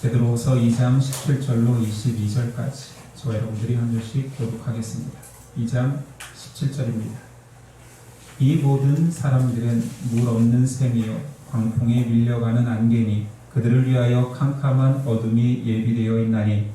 베드로후서 2장 17절로 22절까지 저와 여러분들이 한 절씩 교독하겠습니다. 2장 17절입니다. 이 모든 사람들은 물 없는 샘이요 광풍에 밀려가는 안개니 그들을 위하여 캄캄한 어둠이 예비되어 있나니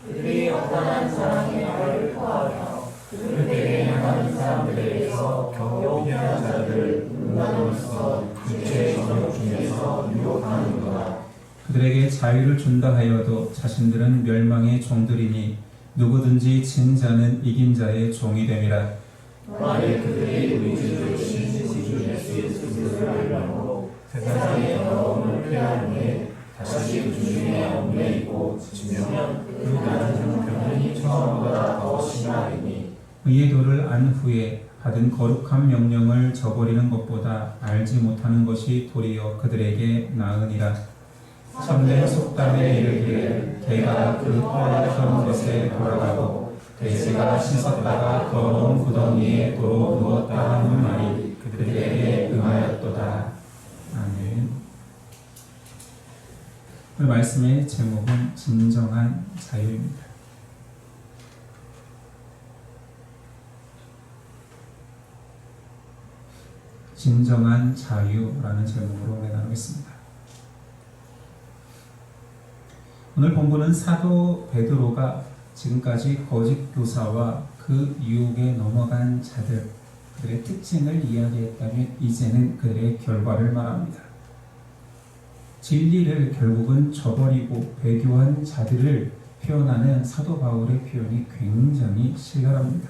그들이 어떠한 사랑의 말을 토하며 그들에게 행하는 사람들에게서 겨우 피하는 자들을 음란으로써 육체의 정욕 중에서 유혹하는구나. 그들에게 자유를 준다 하여도 자신들은 멸망의 종들이니 누구든지 진 자는 이긴 자의 종이 됨이라. 만일 그들이 의지를 신신주 예수 그리스도를 알고 세상의 더러움을 피한 후에 다시 그 중에 얽매이고 지치면 그 낮은 형편이 처음보다 더 심하리니 의의 도를 안 후에 받은 거룩한 명령을 저버리는 것보다 알지 못하는 것이 도리어 그들에게 나으니라. 참된 속담에 이르기를 개가 그 털었던 것에 돌아가고 돼지가 씻었다가 더러운 구덩이에 도로 누웠다 하는 말이 그들에게 응하였도다. 아멘. 오늘 말씀의 제목은 진정한 자유입니다. 진정한 자유라는 제목으로 나누겠습니다. 오늘 본문은 사도 베드로가 지금까지 거짓 교사와 그 유혹에 넘어간 자들, 그들의 특징을 이야기했다면 이제는 그들의 결과를 말합니다. 진리를 결국은 저버리고 배교한 자들을 표현하는 사도 바울의 표현이 굉장히 신랄합니다.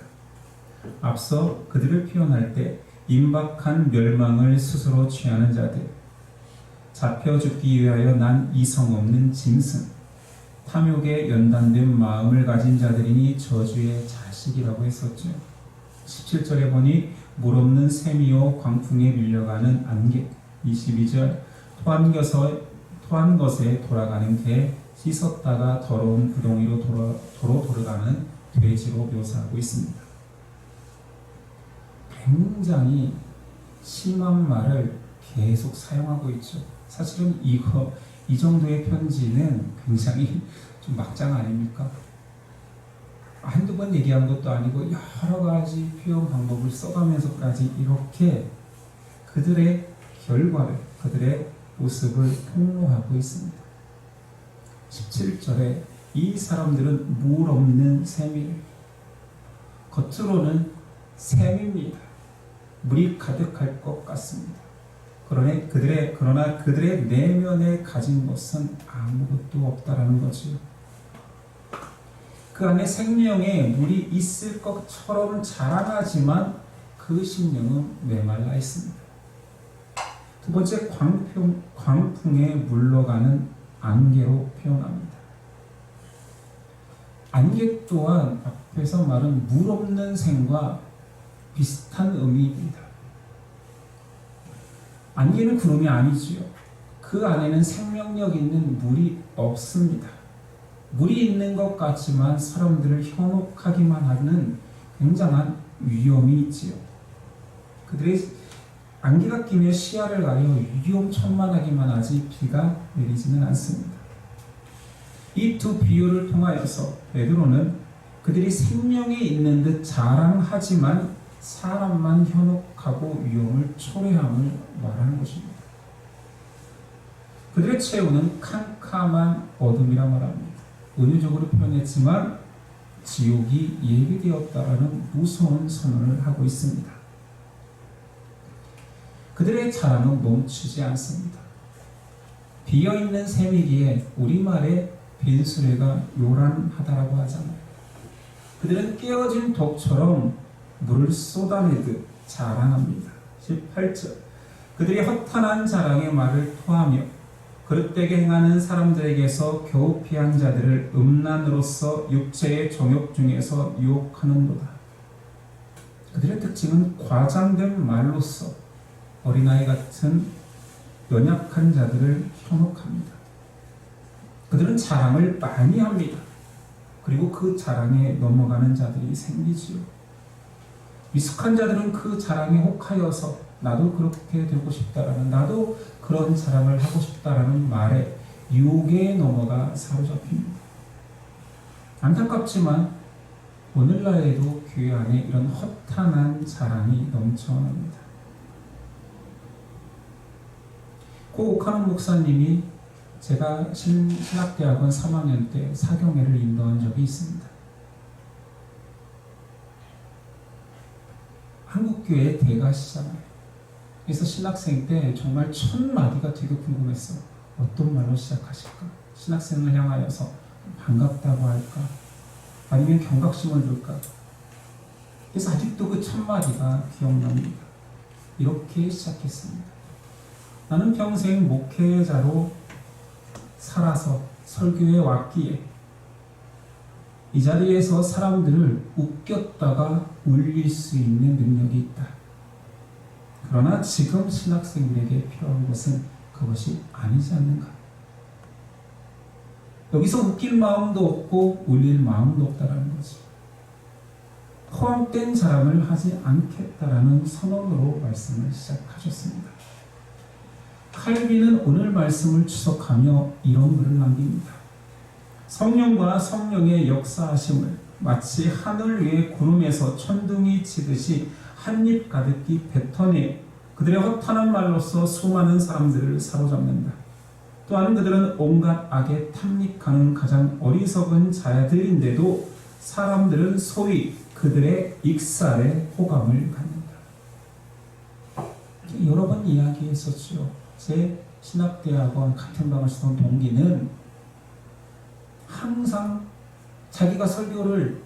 앞서 그들을 표현할 때 임박한 멸망을 스스로 취하는 자들, 잡혀 죽기 위하여 난 이성 없는 짐승, 탐욕에 연단된 마음을 가진 자들이니 저주의 자식이라고 했었죠. 17절에 보니 물 없는 샘이요 광풍에 밀려가는 안개. 22절 토한 것에 돌아가는 개, 씻었다가 더러운 구덩이로 도로 돌아가는 돼지로 묘사하고 있습니다. 굉장히 심한 말을 계속 사용하고 있죠. 사실은 이 정도의 편지는 굉장히 좀 막장 아닙니까? 한두 번 얘기한 것도 아니고 여러 가지 표현 방법을 써가면서까지 이렇게 그들의 결과를, 그들의 모습을 폭로하고 있습니다. 17절에 이 사람들은 물 없는 샘이에요. 겉으로는 샘입니다. 물이 가득할 것 같습니다. 그러나 그들의 내면에 가진 것은 아무것도 없다라는 거지요. 그 안에 생명의 물이 있을 것처럼 자라나지만 그 심령은 메말라 있습니다. 두 번째, 광풍에 물러가는 안개로 표현합니다. 안개 또한 앞에서 말한 물 없는 샘과 비슷한 의미입니다. 안개는 구름이 아니지요. 그 안에는 생명력 있는 물이 없습니다. 물이 있는 것 같지만 사람들을 현혹하기만 하는 굉장한 위험이 있지요. 그들의 안개가 끼며 시야를 가려 위험천만하기만 하지 비가 내리지는 않습니다. 이 두 비유를 통하여서 베드로는 그들이 생명이 있는 듯 자랑하지만 사람만 현혹하고 위험을 초래함을 말하는 것입니다. 그들의 최후는 캄캄한 어둠이라 말합니다. 은유적으로 표현했지만 지옥이 예비되었다라는 무서운 선언을 하고 있습니다. 그들의 자랑은 멈추지 않습니다. 비어있는 샘이기에 우리말에 빈수레가 요란하다라고 하잖아요. 그들은 깨어진 독처럼 물을 쏟아내듯 자랑합니다. 18절 그들이 허탄한 자랑의 말을 토하며 그릇되게 행하는 사람들에게서 겨우 피한 자들을 음란으로써 육체의 정욕 중에서 유혹하는도다. 그들의 특징은 과장된 말로써 어린아이 같은 연약한 자들을 현혹합니다. 그들은 자랑을 많이 합니다. 그리고 그 자랑에 넘어가는 자들이 생기지요. 미숙한 자들은 그 자랑에 혹하여서 나도 그렇게 되고 싶다라는, 나도 그런 자랑을 하고 싶다라는 말에 유혹에 넘어가 사로잡힙니다. 안타깝지만 오늘날에도 교회 안에 이런 허탄한 자랑이 넘쳐납니다. 고 오카노 목사님이 제가 신학대학원 3학년 때 사경회를 인도한 적이 있습니다. 한국교회 대가시잖아요. 그래서 신학생 때 정말 첫 마디가 되게 궁금했어요. 어떤 말로 시작하실까? 신학생을 향하여서 반갑다고 할까? 아니면 경각심을 줄까? 그래서 아직도 그 첫 마디가 기억납니다. 이렇게 시작했습니다. 나는 평생 목회자로 살아서 설교에 왔기에 이 자리에서 사람들을 웃겼다가 울릴 수 있는 능력이 있다. 그러나 지금 신학생들에게 필요한 것은 그것이 아니지 않는가. 여기서 웃길 마음도 없고 울릴 마음도 없다라는 거지. 포함된 자랑을 하지 않겠다라는 선언으로 말씀을 시작하셨습니다. 칼빈은 오늘 말씀을 추석하며 이런 글을 남깁니다. 성령과 성령의 역사하심을 마치 하늘 위의 구름에서 천둥이 치듯이 한입 가득히 뱉어내 그들의 허탄한 말로서 수많은 사람들을 사로잡는다. 또한 그들은 온갖 악에 탐닉하는 가장 어리석은 자들인데도 사람들은 소위 그들의 익살에 호감을 갖는다. 여러 번 이야기했었죠. 제 신학대학원 같은 방을 쓰던 동기는 항상 자기가 설교를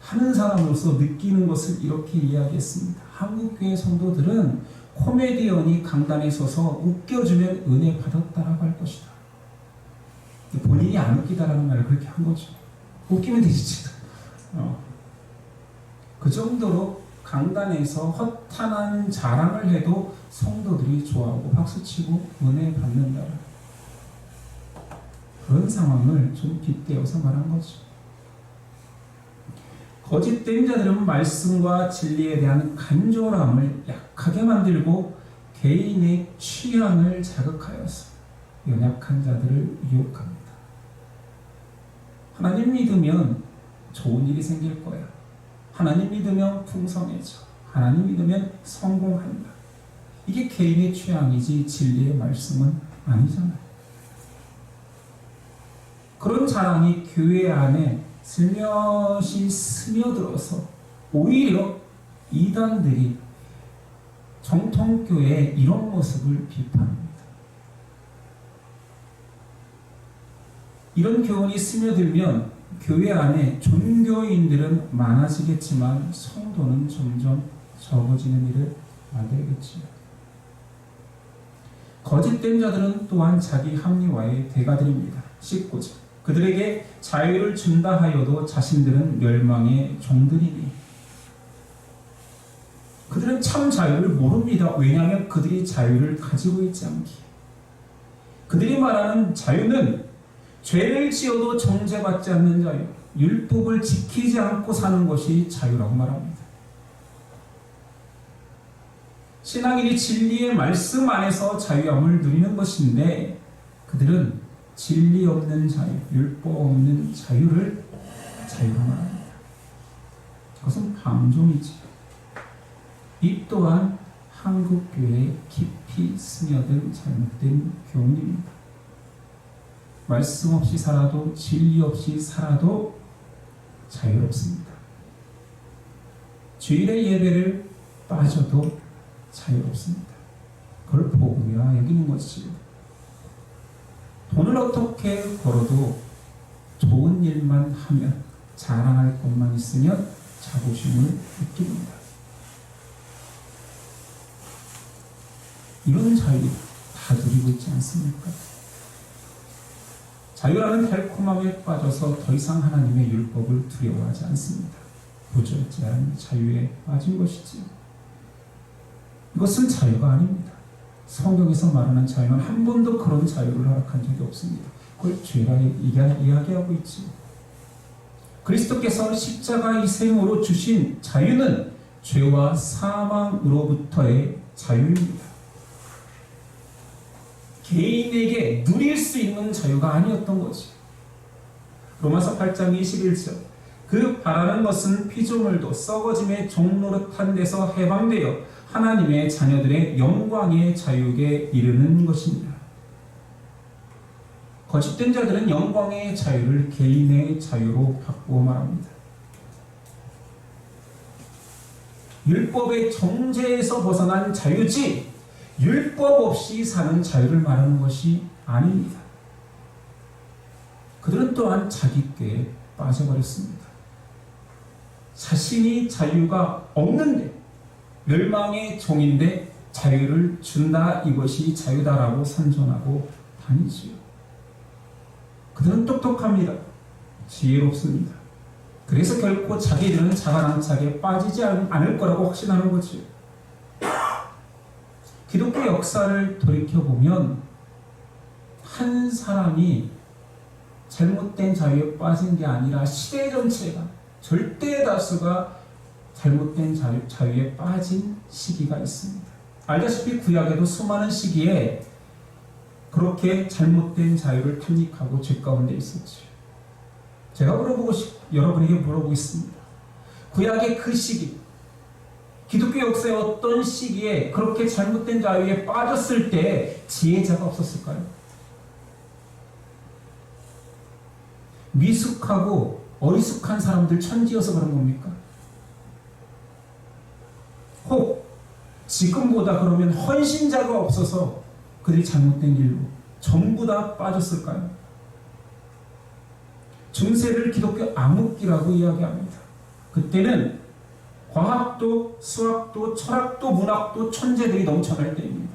하는 사람으로서 느끼는 것을 이렇게 이야기했습니다. 한국교회 성도들은 코미디언이 강단에 서서 웃겨주면 은혜 받았다라고 할 것이다. 본인이 안 웃기다라는 말을 그렇게 한 거죠. 웃기면 되지. 그 정도로 강단에서 허탄한 자랑을 해도 성도들이 좋아하고 박수치고 은혜 받는다. 그런 상황을 좀 빗대어서 말한 거죠. 거짓된 자들은 말씀과 진리에 대한 간절함을 약하게 만들고 개인의 취향을 자극하여서 연약한 자들을 유혹합니다. 하나님 믿으면 좋은 일이 생길 거야. 하나님 믿으면 풍성해져. 하나님 믿으면 성공한다. 이게 개인의 취향이지 진리의 말씀은 아니잖아요. 그런 자랑이 교회 안에 슬며시 스며들어서 오히려 이단들이 정통교회의 이런 모습을 비판합니다. 이런 교훈이 스며들면 교회 안에 종교인들은 많아지겠지만 성도는 점점 적어지는 일을 만들겠지요. 거짓된 자들은 또한 자기 합리화의 대가들입니다. 19절. 그들에게 자유를 준다 하여도 자신들은 멸망의 종들이니. 그들은 참 자유를 모릅니다. 왜냐하면 그들이 자유를 가지고 있지 않기에. 그들이 말하는 자유는 죄를 지어도 정죄받지 않는 자유, 율법을 지키지 않고 사는 것이 자유라고 말합니다. 신앙인이 진리의 말씀 안에서 자유함을 누리는 것인데 그들은 진리 없는 자유, 율법 없는 자유를 자유로 말합니다. 그것은 방종이지. 이 또한 한국교회에 깊이 스며든 잘못된 교훈입니다. 말씀 없이 살아도 진리 없이 살아도 자유롭습니다. 주일의 예배를 빠져도 자유롭습니다. 그걸 복음이라 여기는 것이지요. 돈을 어떻게 벌어도 좋은 일만 하면 자랑할 것만 있으면 자부심을 느낍니다. 이런 자유 다 누리고 있지 않습니까? 자유라는 달콤함에 빠져서 더 이상 하나님의 율법을 두려워하지 않습니다. 부절제한 자유에 빠진 것이지요. 이것은 자유가 아닙니다. 성경에서 말하는 자유는 한 번도 그런 자유를 허락한 적이 없습니다. 그걸 죄라 이야기하고 있지요. 그리스도께서 십자가 희생으로 주신 자유는 죄와 사망으로부터의 자유입니다. 개인에게 누릴 수 있는 자유가 아니었던 거지. 로마서 8장 21절 그 바라는 것은 피조물도 썩어짐의 종노릇한 데서 해방되어 하나님의 자녀들의 영광의 자유에 이르는 것입니다. 거짓된 자들은 영광의 자유를 개인의 자유로 바꾸어 말합니다. 율법의 정죄에서 벗어난 자유지 율법 없이 사는 자유를 말하는 것이 아닙니다. 그들은 또한 자기 꾀에 빠져버렸습니다. 자신이 자유가 없는데 멸망의 종인데 자유를 준다, 이것이 자유다라고 선전하고 다니지요. 그들은 똑똑합니다. 지혜롭습니다. 그래서 결코 자기들은 자가당착에 빠지지 않을 거라고 확신하는 거지요. 기독교 역사를 돌이켜보면 한 사람이 잘못된 자유에 빠진 게 아니라 시대 전체가, 절대 다수가 잘못된 자유에 빠진 시기가 있습니다. 알다시피 구약에도 수많은 시기에 그렇게 잘못된 자유를 탄식하고 죄 가운데 있었죠. 제가 여러분에게 물어보겠습니다. 구약의 그 시기, 기독교 역사의 어떤 시기에 그렇게 잘못된 자유에 빠졌을 때 지혜자가 없었을까요? 미숙하고 어리숙한 사람들 천지여서 그런 겁니까? 혹 지금보다 그러면 헌신자가 없어서 그들이 잘못된 길로 전부 다 빠졌을까요? 중세를 기독교 암흑기라고 이야기합니다. 그때는 과학도 수학도 철학도 문학도 천재들이 넘쳐날 때입니다.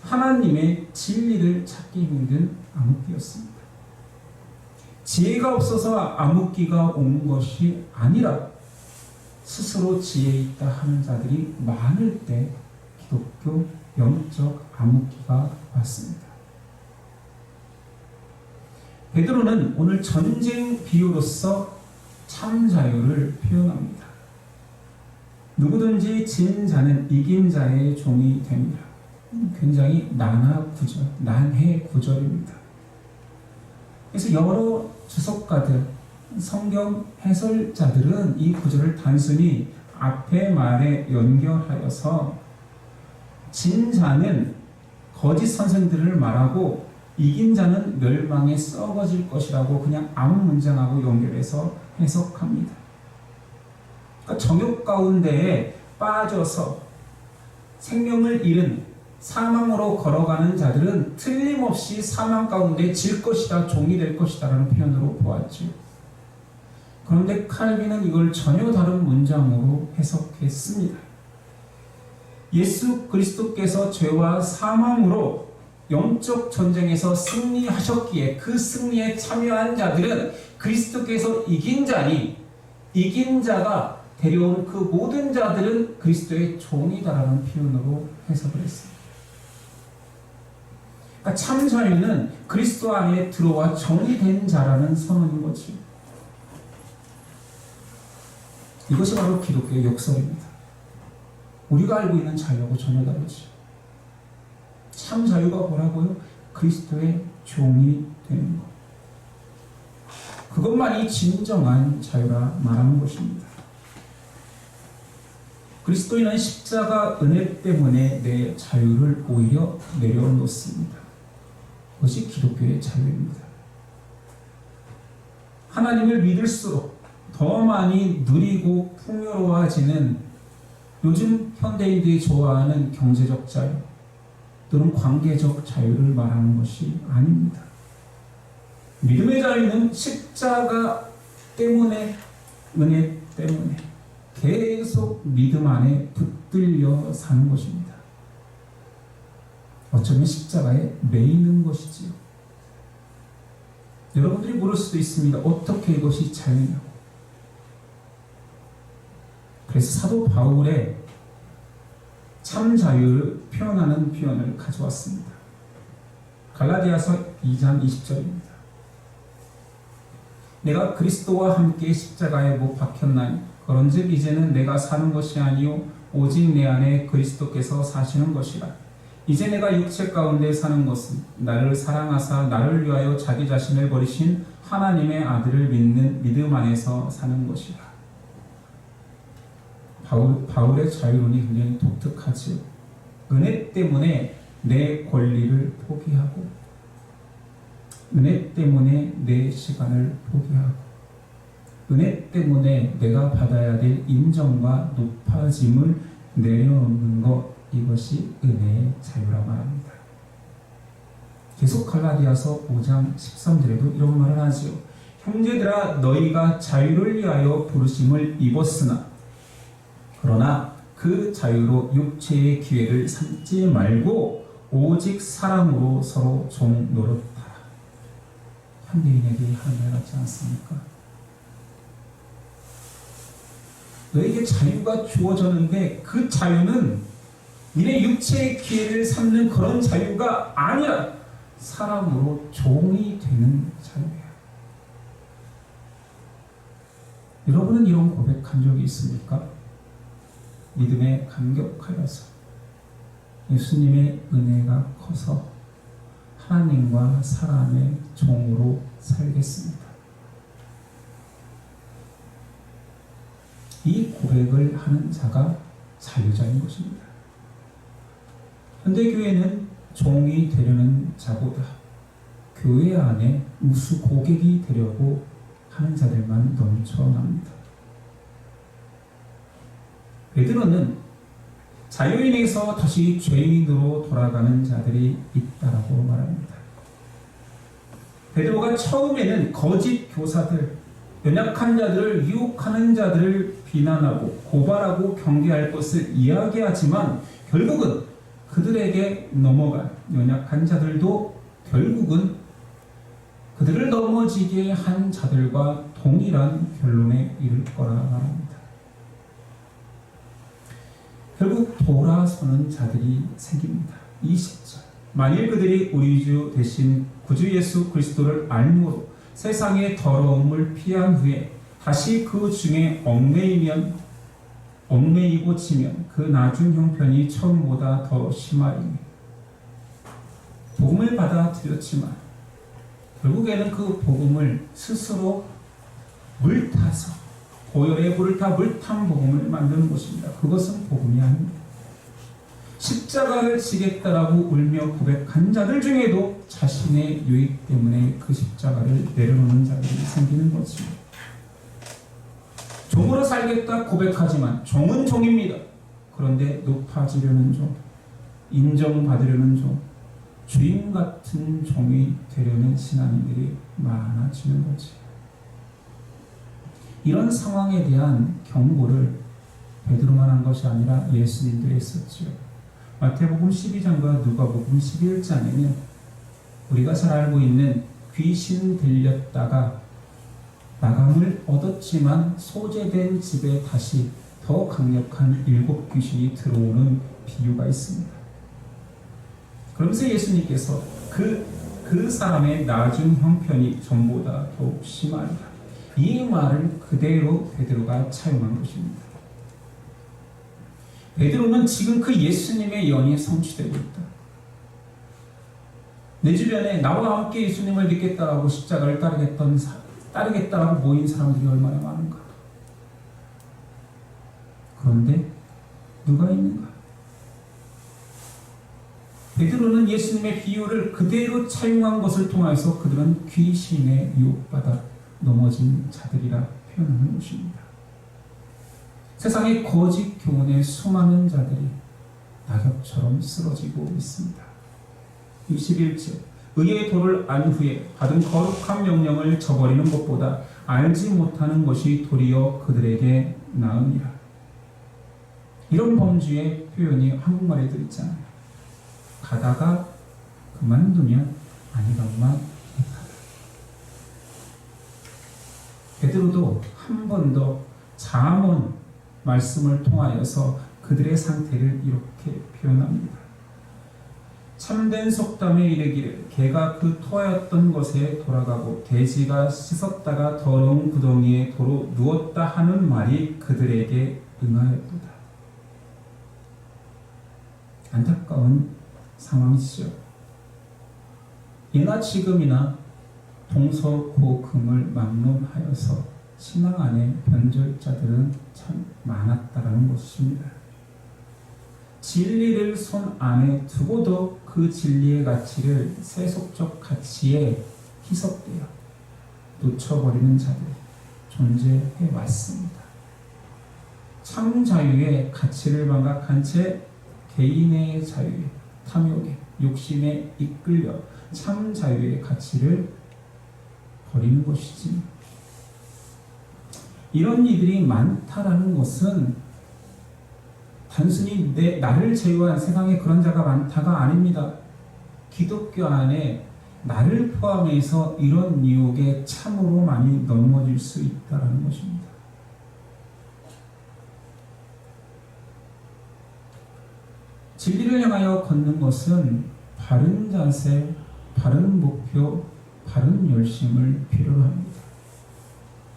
하나님의 진리를 찾기 힘든 암흑기였습니다. 지혜가 없어서 암흑기가 온 것이 아니라 스스로 지혜 있다 하는 자들이 많을 때 기독교 영적 암흑기가 왔습니다. 베드로는 오늘 전쟁 비유로서 참 자유를 표현합니다. 누구든지 진 자는 이긴 자의 종이 됩니다. 굉장히 난해 구절입니다. 그래서 여러 주석가들, 성경 해설자들은 이 구절을 단순히 앞의 말에 연결하여서 진 자는 거짓 선생들을 말하고 이긴 자는 멸망에 썩어질 것이라고 그냥 아무 문장하고 연결해서 해석합니다. 그러니까 정욕 가운데에 빠져서 생명을 잃은 사망으로 걸어가는 자들은 틀림없이 사망 가운데 질 것이다, 종이 될 것이다 라는 표현으로 보았죠. 그런데 칼빈은 이걸 전혀 다른 문장으로 해석했습니다. 예수 그리스도께서 죄와 사망으로 영적 전쟁에서 승리하셨기에 그 승리에 참여한 자들은 그리스도께서 이긴 자니 이긴 자가 데려온 그 모든 자들은 그리스도의 종이다라는 표현으로 해석을 했습니다. 그러니까 참 자유는 그리스도 안에 들어와 정의된 자라는 선언인 거죠. 이것이 바로 기독교의 역설입니다. 우리가 알고 있는 자유하고 전혀 다르죠. 참 자유가 뭐라고요? 그리스도의 종이 되는 것. 그것만이 진정한 자유라 말하는 것입니다. 그리스도인은 십자가 은혜 때문에 내 자유를 오히려 내려놓습니다. 그것이 기독교의 자유입니다. 하나님을 믿을수록 더 많이 누리고 풍요로워지는 요즘 현대인들이 좋아하는 경제적 자유 또는 관계적 자유를 말하는 것이 아닙니다. 믿음의 자유는 십자가 때문에, 은혜 때문에 계속 믿음 안에 붙들려 사는 것입니다. 어쩌면 십자가에 매이는 것이지요. 여러분들이 물을 수도 있습니다. 어떻게 이것이 자유냐고. 그래서 사도 바울의 참 자유를 표현하는 표현을 가져왔습니다. 갈라디아서 2장 20절입니다. 내가 그리스도와 함께 십자가에 못 박혔나니 그런즉 이제는 내가 사는 것이 아니요 오직 내 안에 그리스도께서 사시는 것이라. 이제 내가 육체 가운데 사는 것은 나를 사랑하사 나를 위하여 자기 자신을 버리신 하나님의 아들을 믿는 믿음 안에서 사는 것이라. 바울의 자유론이 굉장히 독특하지요. 은혜 때문에 내 권리를 포기하고, 은혜 때문에 내 시간을 포기하고, 은혜 때문에 내가 받아야 될 인정과 높아짐을 내려놓는 것, 이것이 은혜의 자유라 말합니다. 계속 갈라디아서 5장 13절에도 이런 말을 하지요. 형제들아, 너희가 자유를 위하여 부르심을 입었으나 그러나 그 자유로 육체의 기회를 삼지 말고 오직 사랑으로 서로 종 노릇하라. 현대인에게 하는 말 같지 않습니까? 너에게 자유가 주어졌는데 그 자유는 니네 육체의 기회를 삼는 그런 자유가 아니라 사랑으로 종이 되는 자유야. 여러분은 이런 고백한 적이 있습니까? 믿음에 감격하여서 예수님의 은혜가 커서 하나님과 사람의 종으로 살겠습니다. 이 고백을 하는 자가 자유자인 것입니다. 현대교회는 종이 되려는 자보다 교회 안에 우수 고객이 되려고 하는 자들만 넘쳐납니다. 베드로는 자유인에서 다시 죄인으로 돌아가는 자들이 있다라고 말합니다. 베드로가 처음에는 거짓 교사들, 연약한 자들을 유혹하는 자들을 비난하고 고발하고 경계할 것을 이야기하지만 결국은 그들에게 넘어간 연약한 자들도 결국은 그들을 넘어지게 한 자들과 동일한 결론에 이를 거라 말합니다. 결국 돌아서는 자들이 생깁니다. 20절. 만일 그들이 우리 주 대신 구주 예수 그리스도를 알므로 세상의 더러움을 피한 후에 다시 그 중에 얽매이고 지면 그 나중 형편이 처음보다 더 심하리니, 복음을 받아들였지만 결국에는 그 복음을 스스로 물타서 보혈의 불을 타 물탄 복음을 만드는 것입니다. 그것은 복음이 아닙니다. 십자가를 지겠다라고 울며 고백한 자들 중에도 자신의 유익 때문에 그 십자가를 내려놓는 자들이 생기는 것입니다. 종으로 살겠다 고백하지만 종은 종입니다. 그런데 높아지려는 종, 인정받으려는 종, 주인 같은 종이 되려는 신앙인들이 많아지는 거지. 이런 상황에 대한 경고를 베드로만 한 것이 아니라 예수님도 했었지요. 마태복음 12장과 누가복음 11장에는 우리가 잘 알고 있는 귀신 들렸다가 마감을 얻었지만 소재된 집에 다시 더 강력한 7 귀신이 들어오는 비유가 있습니다. 그러면서 예수님께서 그 사람의 나중 형편이 전보다 더욱 심하리라. 이 말을 그대로 베드로가 차용한 것입니다. 베드로는 지금 그 예수님의 예언이 성취되고 있다. 내 주변에 나와 함께 예수님을 믿겠다라고 십자가를 따르겠다라고 모인 사람들이 얼마나 많은가. 그런데 누가 있는가? 베드로는 예수님의 비유를 그대로 차용한 것을 통해서 그들은 귀신에 유혹받아 넘어진 자들이라 표현하는 것입니다. 세상의 거짓 교훈에 수많은 자들이 낙엽처럼 쓰러지고 있습니다. 21절. 의의 도를 안 후에 받은 거룩한 명령을 저버리는 것보다 알지 못하는 것이 도리어 그들에게 나으니라. 이런 범주의 표현이 한국말에 들어있잖아요. 가다가 그만두면 아니건만 못하다. 베드로도 한 번 더 잠언 말씀을 통하여서 그들의 상태를 이렇게 표현합니다. 참된 속담에 이르기를 개가 그 토하였던 것에 돌아가고 돼지가 씻었다가 더러운 구덩이에 도로 누웠다 하는 말이 그들에게 응하였도다. 안타까운 상황이죠. 예나 지금이나 동서고금을 막론하여서 신앙 안에 변절자들은 참 많았다라는 것입니다. 진리를 손 안에 두고도 그 진리의 가치를 세속적 가치에 희석되어 놓쳐버리는 자들 존재해 왔습니다. 참 자유의 가치를 망각한 채 개인의 자유에, 탐욕에, 욕심에 이끌려 참 자유의 가치를 버리는 것이지. 이런 이들이 많다라는 것은 단순히 나를 제외한 세상에 그런 자가 많다가 아닙니다. 기독교 안에 나를 포함해서 이런 유혹에 참으로 많이 넘어질 수 있다는 것입니다. 진리를 향하여 걷는 것은 바른 자세, 바른 목표, 바른 열심을 필요로 합니다.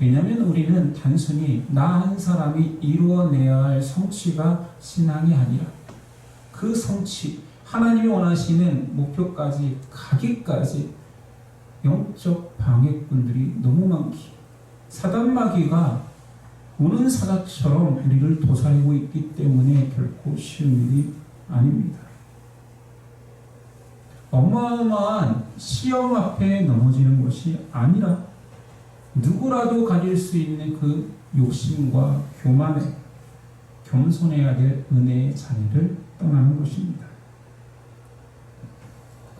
왜냐하면 우리는 단순히 나 한 사람이 이루어내야 할 성취가 신앙이 아니라 그 성취, 하나님이 원하시는 목표까지 가기까지 영적 방해꾼들이 너무 많기, 사단마귀가 우는 사자처럼 우리를 도사리고 있기 때문에 결코 쉬운 일이 아닙니다. 어마어마한 시험 앞에 넘어지는 것이 아니라 누구라도 가질 수 있는 그 욕심과 교만에 겸손해야 될 은혜의 자리를 떠나는 것입니다.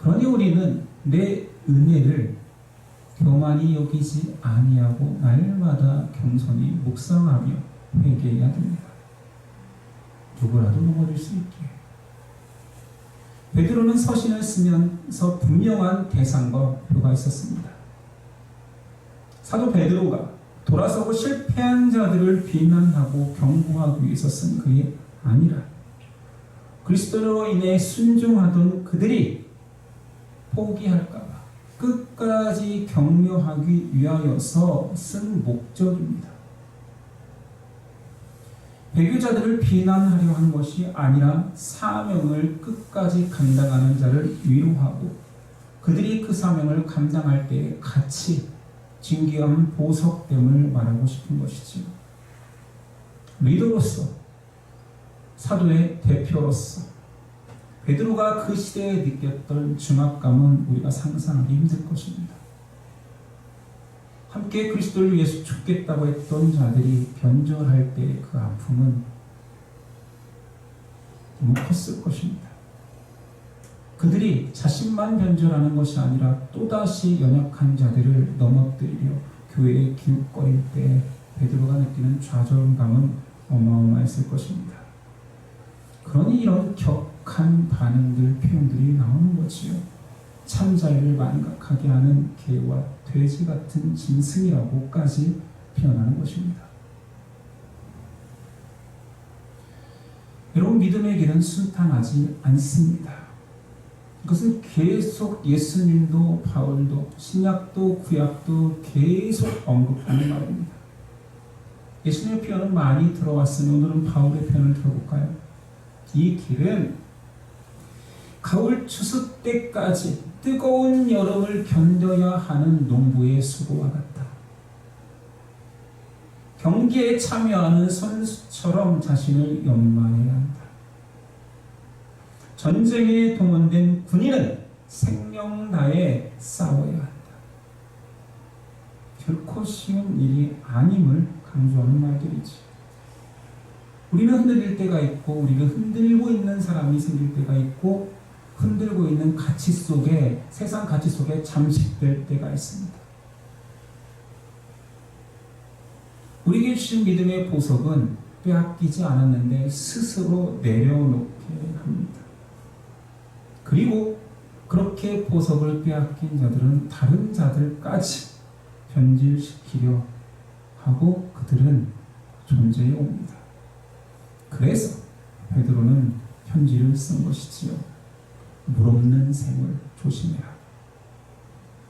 그러니 우리는 내 은혜를 교만히 여기지 아니하고 날마다 겸손히 묵상하며 회개해야 됩니다. 누구라도 넘어질 수 있게. 베드로는 서신을 쓰면서 분명한 대상과 목표가 있었습니다. 사도 베드로가 돌아서고 실패한 자들을 비난하고 경고하기 위해서 쓴 글이 아니라 그리스도로 인해 순종하던 그들이 포기할까봐 끝까지 격려하기 위하여서 쓴 목적입니다. 배교자들을 비난하려 한 것이 아니라 사명을 끝까지 감당하는 자를 위로하고 그들이 그 사명을 감당할 때 같이 진귀한 보석됨을 말하고 싶은 것이지요. 리더로서, 사도의 대표로서 베드로가 그 시대에 느꼈던 중압감은 우리가 상상하기 힘들 것입니다. 함께 그리스도를 위해서 죽겠다고 했던 자들이 변절할 때 그 아픔은 너무 컸을 것입니다. 그들이 자신만 변절하는 것이 아니라 또다시 연약한 자들을 넘어뜨리려 교회에 기웃거릴 때 베드로가 느끼는 좌절감은 어마어마했을 것입니다. 그러니 이런 격한 반응들, 표현들이 나오는 거지요. 참자유를 망각하게 하는 개와 돼지 같은 짐승이라고까지 표현하는 것입니다. 여러분, 믿음의 길은 순탄하지 않습니다. 그것은 계속 예수님도 바울도 신약도 구약도 계속 언급하는 말입니다. 예수님의 표현은 많이 들어왔으니 오늘은 바울의 표현을 들어볼까요? 이 길은 가을 추수 때까지 뜨거운 여름을 견뎌야 하는 농부의 수고와 같다. 경기에 참여하는 선수처럼 자신을 연마해야 한다. 전쟁에 동원된 군인은 생명 다해 싸워야 한다. 결코 쉬운 일이 아님을 강조하는 말들이지. 우리는 흔들릴 때가 있고 우리를 흔들고 있는 사람이 생길 때가 있고 흔들고 있는 가치 속에, 세상 가치 속에 잠식될 때가 있습니다. 우리에게 주신 믿음의 보석은 빼앗기지 않았는데 스스로 내려놓게 합니다. 그리고 그렇게 보석을 빼앗긴 자들은 다른 자들까지 변질시키려 하고 그들은 존재해 옵니다. 그래서 베드로는 편지를 쓴 것이지요. 물없는 샘을 조심해라.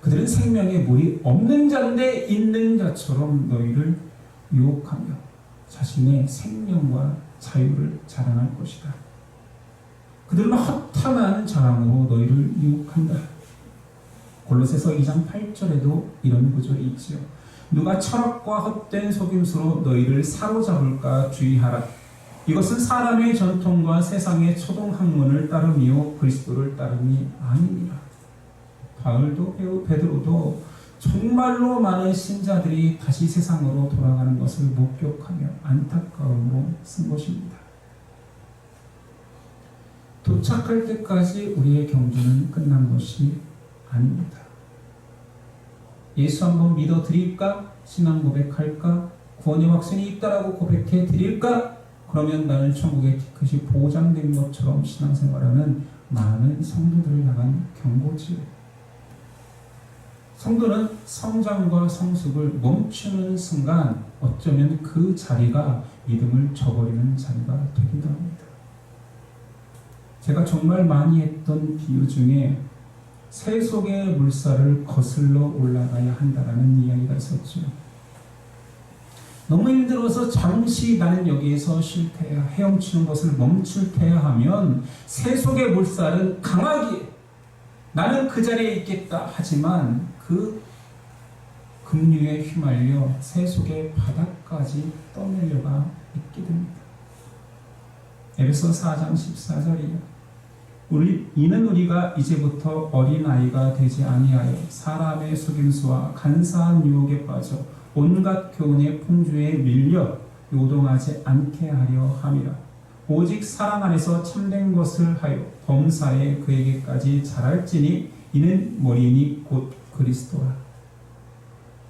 그들은 생명에 물이 없는 자인데 있는 자처럼 너희를 유혹하며 자신의 생명과 자유를 자랑할 것이다. 그들은 허탄한 자랑으로 너희를 유혹한다. 골로새서 2장 8절에도 이런 구절이 있지요. 누가 철학과 헛된 속임수로 너희를 사로잡을까 주의하라. 이것은 사람의 전통과 세상의 초동학문을 따름이요 그리스도를 따름이 아니니라. 바울도 베드로도 정말로 많은 신자들이 다시 세상으로 돌아가는 것을 목격하며 안타까움으로 쓴 것입니다. 도착할 때까지 우리의 경주는 끝난 것이 아닙니다. 예수 한번 믿어 드릴까? 신앙 고백할까? 구원의 확신이 있다라고 고백해 드릴까? 그러면 나는 천국의 티켓이 보장된 것처럼 신앙생활하는 많은 성도들을 향한 경고지요. 성도는 성장과 성숙을 멈추는 순간 어쩌면 그 자리가 믿음을 저버리는 자리가 되기도 합니다. 제가 정말 많이 했던 비유 중에 새 속의 물살을 거슬러 올라가야 한다라는 이야기가 있었죠. 너무 힘들어서 잠시 나는 여기에서 쉴테야 헤엄치는 것을 멈출 테야 하면 새 속의 물살은 강하게 나는 그 자리에 있겠다 하지만 그 급류에 휘말려 새 속의 바닥까지 떠내려가 있게 됩니다. 에베소 4장 14절이요. 이는 우리가 이제부터 어린아이가 되지 아니하여 사람의 속임수와 간사한 유혹에 빠져 온갖 교훈의 풍조에 밀려 요동하지 않게 하려 함이라. 오직 사랑 안에서 참된 것을 하여 범사에 그에게까지 자랄지니 이는 머리니 곧 그리스도라.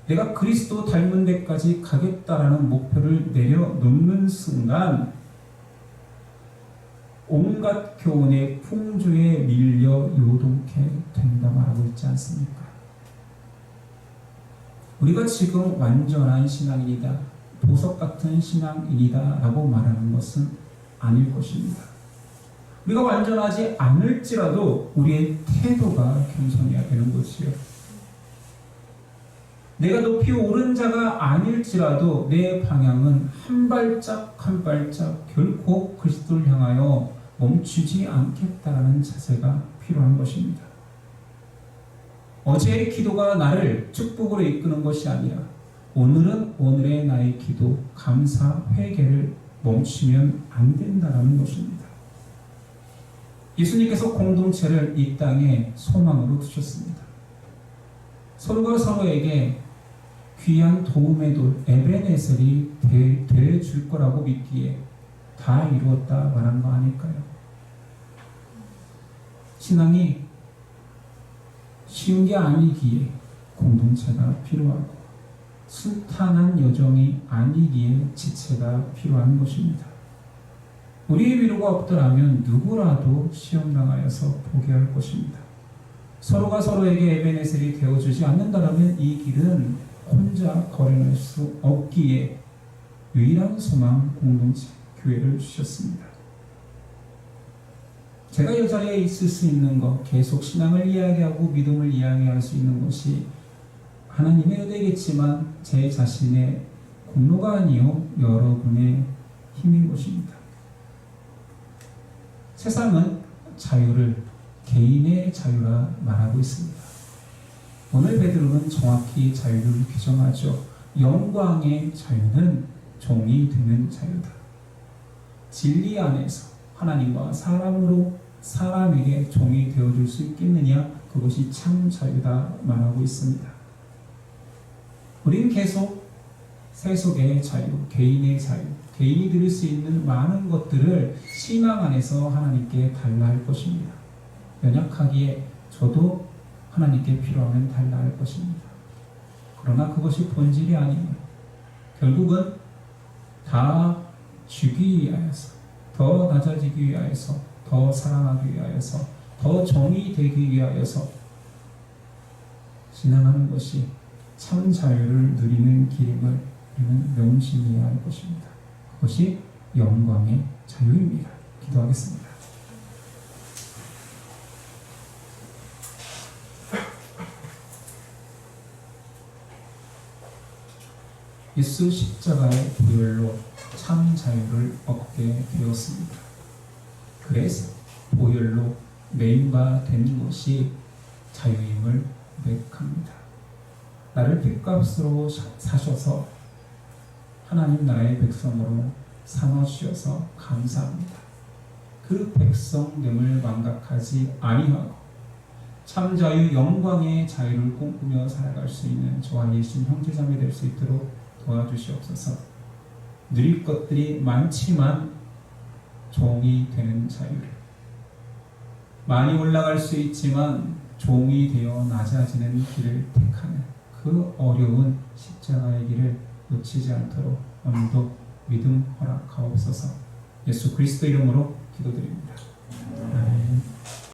내가 그리스도 닮은 데까지 가겠다라는 목표를 내려놓는 순간 온갖 교훈의 풍조에 밀려 요동케 된다 말하고 있지 않습니까? 우리가 지금 완전한 신앙인이다, 보석 같은 신앙인이다 라고 말하는 것은 아닐 것입니다. 우리가 완전하지 않을지라도 우리의 태도가 겸손해야 되는 것이요. 내가 높이 오른 자가 아닐지라도 내 방향은 한 발짝 한 발짝 결코 그리스도를 향하여 멈추지 않겠다라는 자세가 필요한 것입니다. 어제의 기도가 나를 축복으로 이끄는 것이 아니라 오늘은 오늘의 나의 기도, 감사, 회개를 멈추면 안 된다는 것입니다. 예수님께서 공동체를 이 땅에 소망으로 두셨습니다. 서로가 서로에게 귀한 도움의 돌 에베네셀이 되어줄 거라고 믿기에 다 이루었다 말한 거 아닐까요? 신앙이 쉬운 게 아니기에 공동체가 필요하고 순탄한 여정이 아니기에 지체가 필요한 것입니다. 우리의 위로가 없더라면 누구라도 시험당하여서 포기할 것입니다. 서로가 서로에게 에베네셀이 되어주지 않는다면 이 길은 혼자 걸어낼 수 없기에 유일한 소망 공동체 교회를 주셨습니다. 제가 이 자리에 있을 수 있는 것, 계속 신앙을 이야기하고 믿음을 이야기할 수 있는 것이 하나님의 은혜겠지만 제 자신의 공로가 아니요 여러분의 힘인 것입니다. 세상은 자유를 개인의 자유라 말하고 있습니다. 오늘 베드로는 정확히 자유를 규정하죠. 영광의 자유는 종이 되는 자유다. 진리 안에서 하나님과 사람에게 종이 되어줄 수 있겠느냐? 그것이 참 자유다 말하고 있습니다. 우리는 계속 세속의 자유, 개인의 자유, 개인이 누릴 수 있는 많은 것들을 신앙 안에서 하나님께 달라 할 것입니다. 연약하기에 저도 하나님께 필요하면 달라 할 것입니다. 그러나 그것이 본질이 아니며 결국은 다 주기 위하여서, 더 낮아지기 위하여서, 더 사랑하기 위하여서, 더 정의 되기 위하여서 진행하는 것이 참 자유를 누리는 길임을 우리는 명심해야 할 것입니다. 그것이 영광의 자유입니다. 기도하겠습니다. 예수 십자가의 보혈로 참 자유를 얻게 되었습니다. 그래서 보혈로 매임바 된 것이 자유임을 고백합니다. 나를 핏값으로 사셔서 하나님 나라의 백성으로 삼아주셔서 감사합니다. 그 백성됨을 망각하지 아니하고 참 자유 영광의 자유를 꿈꾸며 살아갈 수 있는 저와 예수님 형제자매 될 수 있도록 도와주시옵소서. 누릴 것들이 많지만 종이 되는 자유를, 많이 올라갈 수 있지만 종이 되어 낮아지는 길을 택하는 그 어려운 십자가의 길을 놓치지 않도록 오늘도 믿음 허락하옵소서. 예수 그리스도 이름으로 기도드립니다. 아멘.